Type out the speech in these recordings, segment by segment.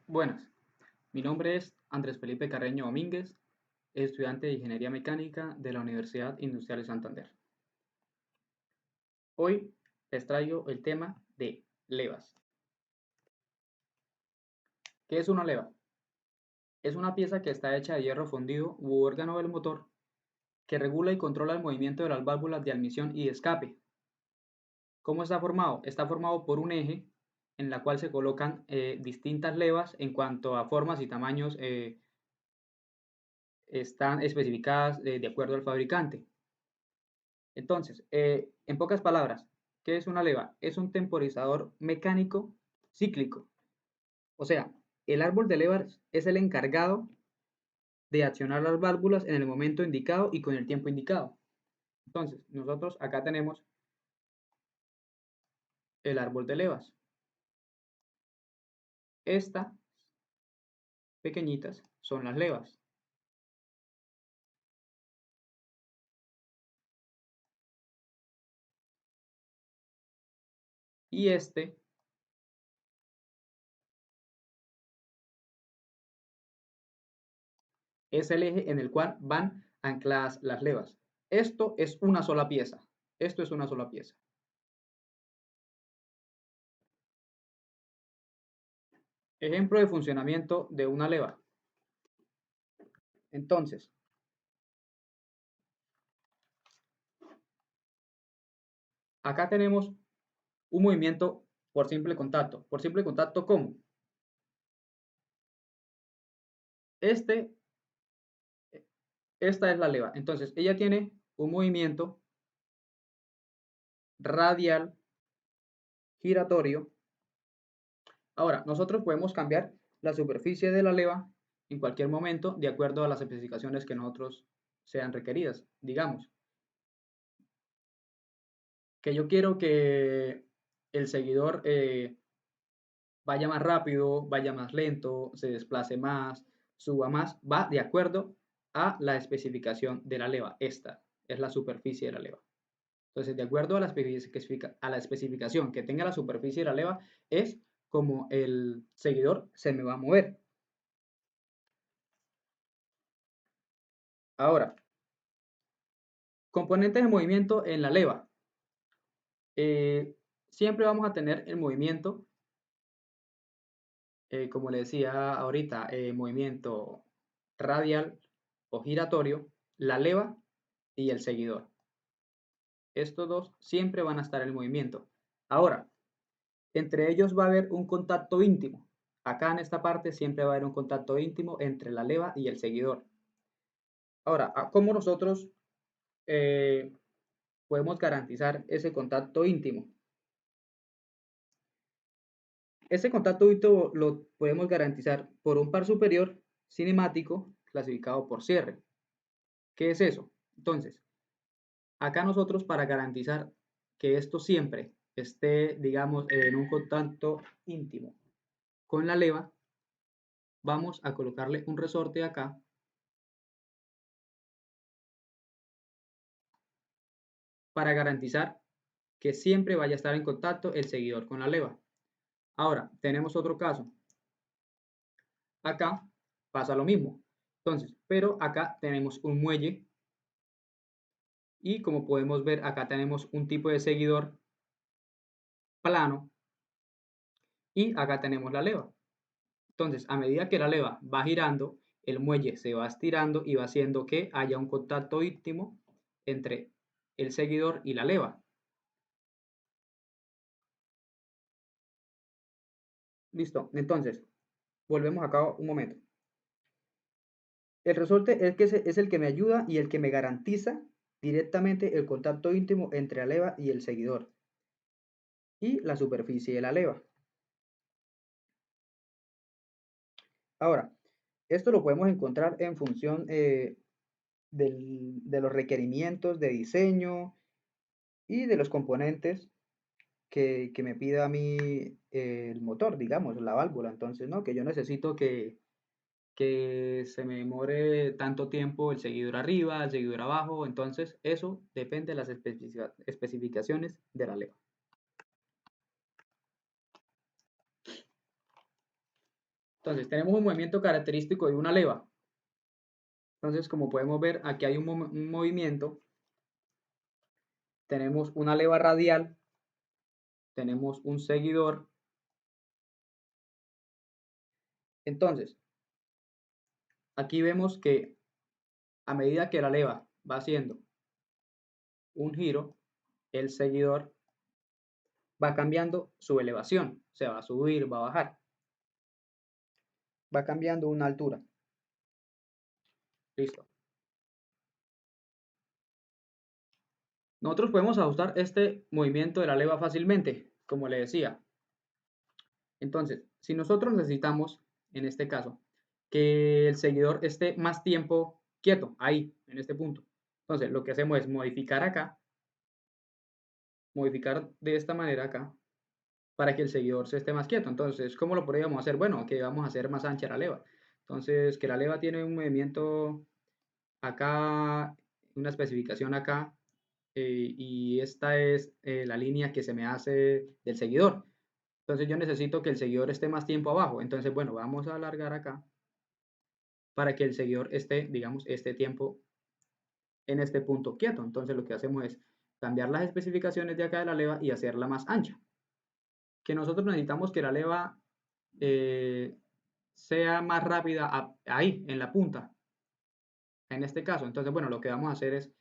Buenas, mi nombre es Andrés Felipe Carreño Domínguez, estudiante de Ingeniería Mecánica de la Universidad Industrial de Santander. Hoy les traigo el tema de levas. ¿Qué es una leva? Es una pieza que está hecha de hierro fundido u órgano del motor que regula y controla el movimiento de las válvulas de admisión y de escape. ¿Cómo está formado? Está formado por un eje en la cual se colocan distintas levas en cuanto a formas y tamaños están especificadas de acuerdo al fabricante. Entonces, en pocas palabras, ¿qué es una leva? Es un temporizador mecánico cíclico. O sea, el árbol de levas es el encargado de accionar las válvulas en el momento indicado y con el tiempo indicado. Entonces, nosotros acá tenemos el árbol de levas. Estas pequeñitas son las levas. Y este es el eje en el cual van ancladas las levas. Esto es una sola pieza. Esto es una sola pieza. Ejemplo de funcionamiento de una leva. Entonces, acá tenemos un movimiento por simple contacto. ¿Por simple contacto cómo? Este, esta es la leva. Entonces, ella tiene un movimiento radial giratorio. Ahora, nosotros podemos cambiar la superficie de la leva en cualquier momento de acuerdo a las especificaciones que nosotros sean requeridas. Digamos que yo quiero que el seguidor vaya más rápido, vaya más lento, se desplace más, suba más, va de acuerdo a la especificación de la leva. Esta es la superficie de la leva. Entonces, de acuerdo a la especificación que tenga la superficie de la leva, es como el seguidor se me va a mover. Ahora, componentes de movimiento en la leva. Eh, Siempre vamos a tener el movimiento, como le decía ahorita, movimiento radial o giratorio, la leva y el seguidor. Estos dos siempre van a estar en movimiento. Ahora, entre ellos va a haber un contacto íntimo. Acá en esta parte siempre va a haber un contacto íntimo entre la leva y el seguidor. Ahora, ¿cómo nosotros eh, podemos garantizar ese contacto íntimo? Ese contacto íntimo lo podemos garantizar por un par superior cinemático clasificado por cierre. ¿Qué es eso? Entonces, acá nosotros para garantizar que esto siempre esté, digamos, en un contacto íntimo con la leva, vamos a colocarle un resorte acá para garantizar que siempre vaya a estar en contacto el seguidor con la leva. Ahora, tenemos otro caso. Acá pasa lo mismo. Entonces, pero acá tenemos un muelle y como podemos ver, acá tenemos un tipo de seguidor plano y acá tenemos la leva. Entonces, a medida que la leva va girando, el muelle se va estirando y va haciendo que haya un contacto íntimo entre el seguidor y la leva. Listo. Entonces, volvemos acá un momento. El resorte es el que me ayuda y el que me garantiza directamente el contacto íntimo entre la leva y el seguidor y la superficie de la leva. Ahora, esto lo podemos encontrar en función de los requerimientos de diseño y de los componentes que me pida a mí el motor, digamos, la válvula. Entonces, ¿no? Que yo necesito que se me demore tanto tiempo el seguidor arriba, el seguidor abajo. Entonces, eso depende de las especificaciones de la leva. Entonces, tenemos un movimiento característico de una leva. Entonces, como podemos ver, aquí hay un movimiento. Tenemos una leva radial, tenemos un seguidor. Entonces, aquí vemos que a medida que la leva va haciendo un giro, el seguidor va cambiando su elevación, se va a subir, va a bajar, va cambiando una altura. Listo. Nosotros podemos ajustar este movimiento de la leva fácilmente, como le decía. Entonces, si nosotros necesitamos, en este caso, que el seguidor esté más tiempo quieto, ahí, en este punto. Entonces, lo que hacemos es modificar acá, modificar de esta manera acá, para que el seguidor se esté más quieto. Entonces, ¿cómo lo podríamos hacer? Bueno, que vamos a hacer más ancha la leva. Entonces, que la leva tiene un movimiento acá, una especificación acá, y esta es la línea que se me hace del seguidor. Entonces yo necesito que el seguidor esté más tiempo abajo. Entonces, bueno, vamos a alargar acá para que el seguidor esté, digamos, este tiempo en este punto quieto. Entonces lo que hacemos es cambiar las especificaciones de acá de la leva y hacerla más ancha. Que nosotros necesitamos que la leva sea más rápida ahí, en la punta, en este caso. Entonces, bueno, lo que vamos a hacer es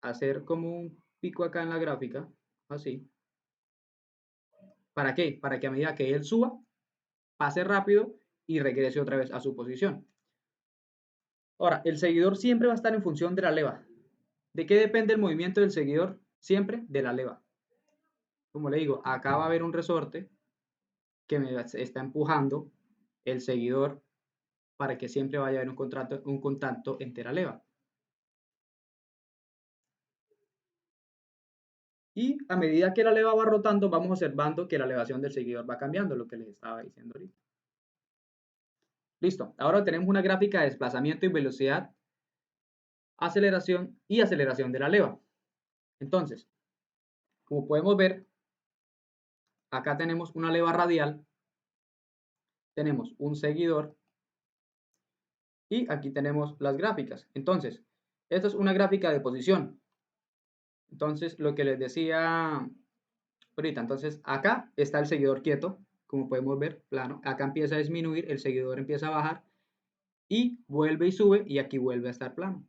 hacer como un pico acá en la gráfica, así. ¿Para qué? Para que a medida que él suba, pase rápido y regrese otra vez a su posición. Ahora, el seguidor siempre va a estar en función de la leva. ¿De qué depende el movimiento del seguidor? Siempre de la leva. Como le digo, acá va a haber un resorte que me está empujando el seguidor para que siempre vaya a haber un contacto entre la leva. Y a medida que la leva va rotando, vamos observando que la elevación del seguidor va cambiando, lo que les estaba diciendo ahorita. Listo, ahora tenemos una gráfica de desplazamiento y velocidad, aceleración y aceleración de la leva. Entonces, como podemos ver, acá tenemos una leva radial, tenemos un seguidor y aquí tenemos las gráficas. Entonces, esta es una gráfica de posición. Entonces, lo que les decía ahorita, entonces acá está el seguidor quieto, como podemos ver, plano. Acá empieza a disminuir, el seguidor empieza a bajar y vuelve y sube y aquí vuelve a estar plano.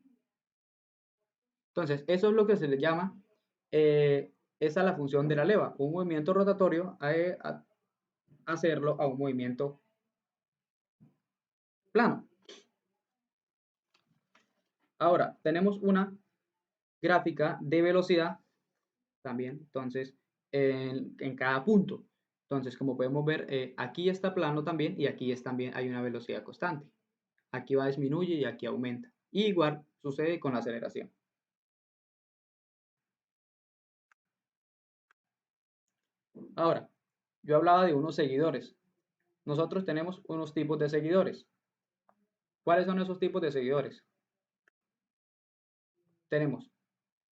Entonces, eso es lo que se le llama, esa es la función de la leva, un movimiento rotatorio a hacerlo a un movimiento plano. Ahora, tenemos una gráfica de velocidad también, entonces, en cada punto. Entonces, como podemos ver, aquí está plano también y aquí también hay una velocidad constante. Aquí va disminuye y aquí aumenta. Y igual sucede con la aceleración. Ahora, yo hablaba de unos seguidores. Nosotros tenemos unos tipos de seguidores. ¿Cuáles son esos tipos de seguidores? Tenemos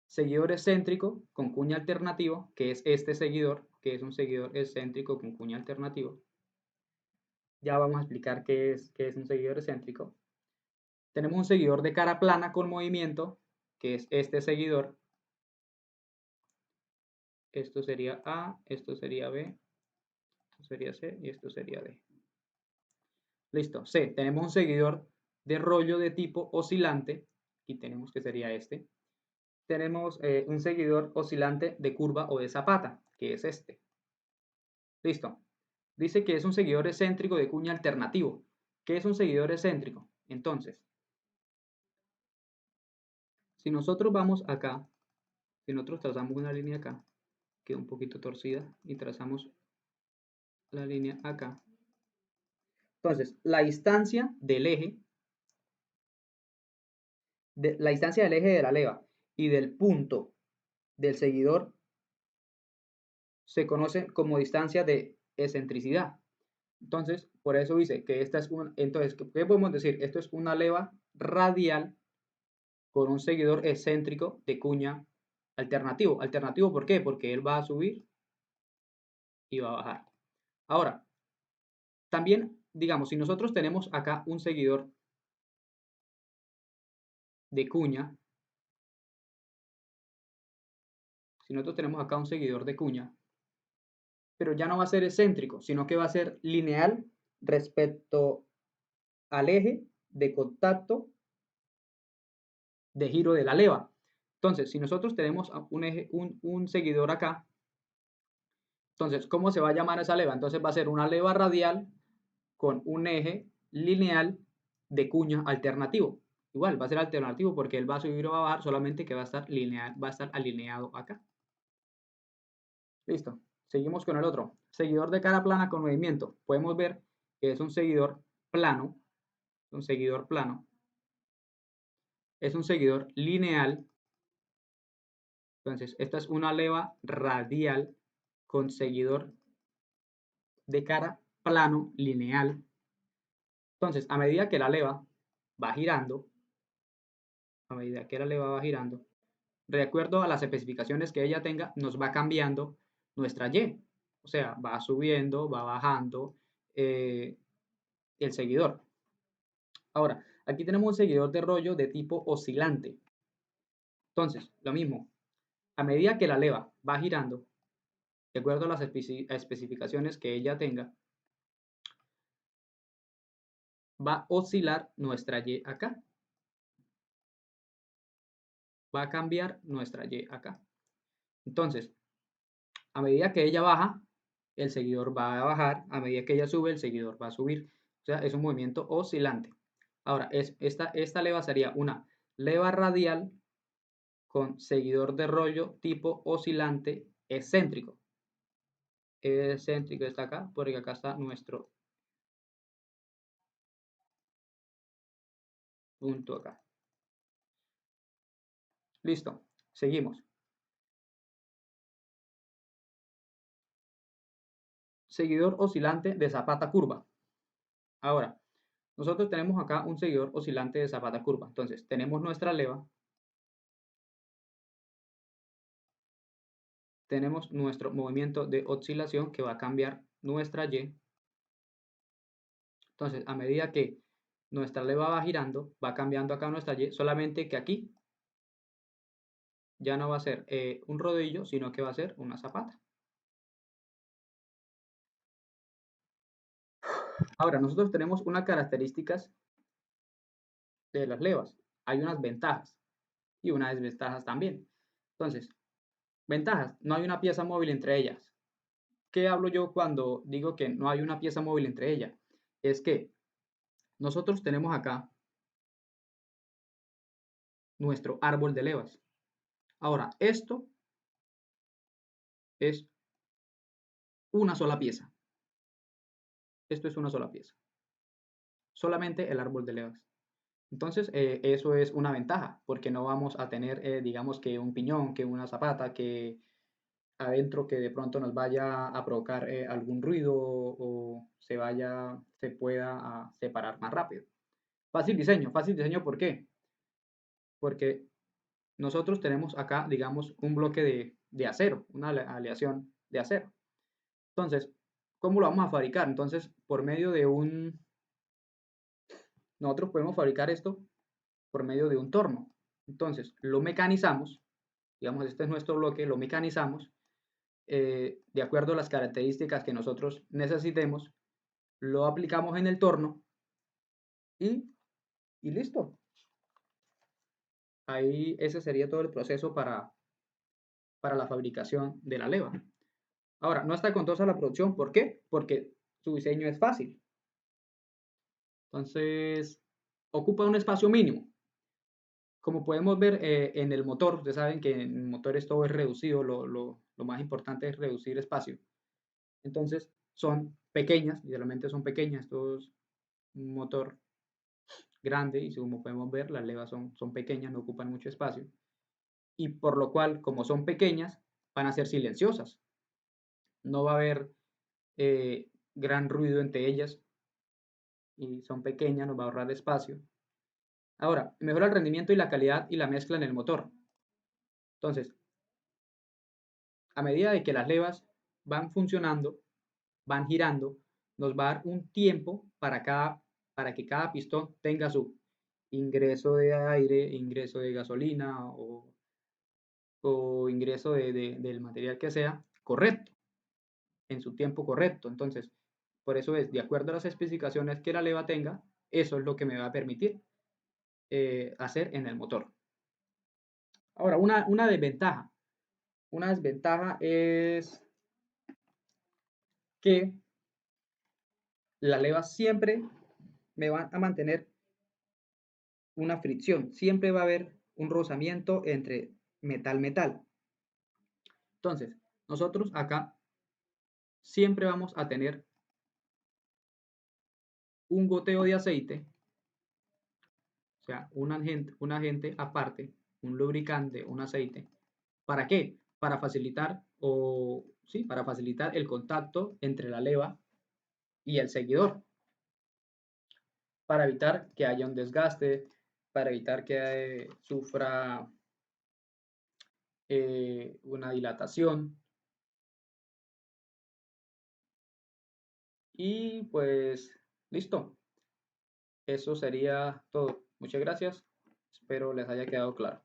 seguidor excéntrico con cuña alternativo, que es este seguidor, que es un seguidor excéntrico con cuña alternativo. Ya vamos a explicar qué es un seguidor excéntrico. Tenemos un seguidor de cara plana con movimiento, que es este seguidor. Esto sería A, esto sería B, esto sería C y esto sería D. Listo. C. Tenemos un seguidor de rollo de tipo oscilante. Aquí tenemos que sería este. Tenemos un seguidor oscilante de curva o de zapata, que es este. Listo. Dice que es un seguidor excéntrico de cuña alternativo. ¿Qué es un seguidor excéntrico? Entonces, si nosotros vamos acá, si nosotros trazamos una línea acá, queda un poquito torcida, y trazamos la línea acá. Entonces, la distancia del eje, la distancia del eje de la leva y del punto del seguidor se conoce como distancia de excentricidad. Entonces, por eso dice que esta es una, entonces, ¿qué podemos decir? Esto es una leva radial con un seguidor excéntrico de cuña alternativo. ¿Alternativo por qué? Porque él va a subir y va a bajar. Ahora, también digamos, si nosotros tenemos acá un seguidor de cuña, si nosotros tenemos acá un seguidor de cuña, pero ya no va a ser excéntrico, sino que va a ser lineal respecto al eje de contacto de giro de la leva. Entonces, si nosotros tenemos un seguidor acá, entonces, ¿cómo se va a llamar esa leva? Entonces va a ser una leva radial con un eje lineal de cuña alternativo. Igual va a ser alternativo porque él va a subir o va a bajar, solamente que va a estar lineal, va a estar alineado acá. Listo. Seguimos con el otro. Seguidor de cara plana con movimiento. Podemos ver que es un seguidor plano. Un seguidor plano. Es un seguidor lineal. Entonces, esta es una leva radial con seguidor de cara plano lineal. Entonces, a medida que la leva va girando, a medida que la leva va girando, de acuerdo a las especificaciones que ella tenga, nos va cambiando nuestra Y. O sea, va subiendo, va bajando el seguidor. Ahora, aquí tenemos un seguidor de rollo de tipo oscilante. Entonces, lo mismo, a medida que la leva va girando, de acuerdo a las especificaciones que ella tenga, va a oscilar nuestra Y acá. Va a cambiar nuestra Y acá. Entonces, a medida que ella baja, el seguidor va a bajar, a medida que ella sube, el seguidor va a subir. O sea, es un movimiento oscilante. Ahora, esta leva sería una leva radial con seguidor de rollo tipo oscilante excéntrico. Excéntrico está acá, porque acá está nuestro punto acá. Listo, seguimos. Seguidor oscilante de zapata curva. Ahora, nosotros tenemos acá un seguidor oscilante de zapata curva. Entonces, tenemos nuestra leva, tenemos nuestro movimiento de oscilación que va a cambiar nuestra Y. Entonces, a medida que nuestra leva va girando, va cambiando acá nuestra Y, solamente que aquí ya no va a ser un rodillo, sino que va a ser una zapata. Ahora, nosotros tenemos unas características de las levas. Hay unas ventajas y unas desventajas también. Entonces, ventajas, no hay una pieza móvil entre ellas. ¿Qué hablo yo cuando digo que no hay una pieza móvil entre ellas? Es que nosotros tenemos acá nuestro árbol de levas. Ahora, esto es una sola pieza. Esto es una sola pieza. Solamente el árbol de levas. Entonces, eso es una ventaja, porque no vamos a tener, digamos que un piñón, que una zapata, que adentro que de pronto nos vaya a provocar algún ruido o se pueda separar más rápido. Fácil diseño, ¿por qué? Porque nosotros tenemos acá, digamos, un bloque de acero, una aleación de acero. Entonces, ¿cómo lo vamos a fabricar? Entonces, por medio de nosotros podemos fabricar esto por medio de un torno. Entonces, lo mecanizamos, digamos, este es nuestro bloque, lo mecanizamos de acuerdo a las características que nosotros necesitemos, lo aplicamos en el torno y, y listo. Ahí ese sería todo el proceso para la fabricación de la leva. Ahora, no está costosa la producción, ¿por qué? Porque su diseño es fácil. Entonces, ocupa un espacio mínimo. Como podemos ver en el motor, ustedes saben que en el motor todo es reducido, lo más importante es reducir espacio. Entonces, son pequeñas, literalmente son pequeñas, esto es un motor grande y como podemos ver, las levas son pequeñas, no ocupan mucho espacio. Y por lo cual, como son pequeñas, van a ser silenciosas. No va a haber gran ruido entre ellas y son pequeñas, nos va a ahorrar espacio. Ahora, mejora el rendimiento y la calidad y la mezcla en el motor. Entonces, a medida de que las levas van funcionando, van girando, nos va a dar un tiempo para que cada pistón tenga su ingreso de aire, ingreso de gasolina o ingreso del material que sea correcto, en su tiempo correcto. Entonces, por eso es, de acuerdo a las especificaciones que la leva tenga, eso es lo que me va a permitir hacer en el motor. Ahora, una desventaja. Una desventaja es que la leva siempre me va a mantener una fricción, siempre va a haber un rozamiento entre metal-metal. Entonces, nosotros acá siempre vamos a tener un goteo de aceite, o sea, un agente aparte, un lubricante, un aceite. ¿Para qué? Para facilitar sí, para facilitar el contacto entre la leva y el seguidor, para evitar que haya un desgaste, para evitar que sufra una dilatación. Y pues listo, eso sería todo. Muchas gracias, espero les haya quedado claro.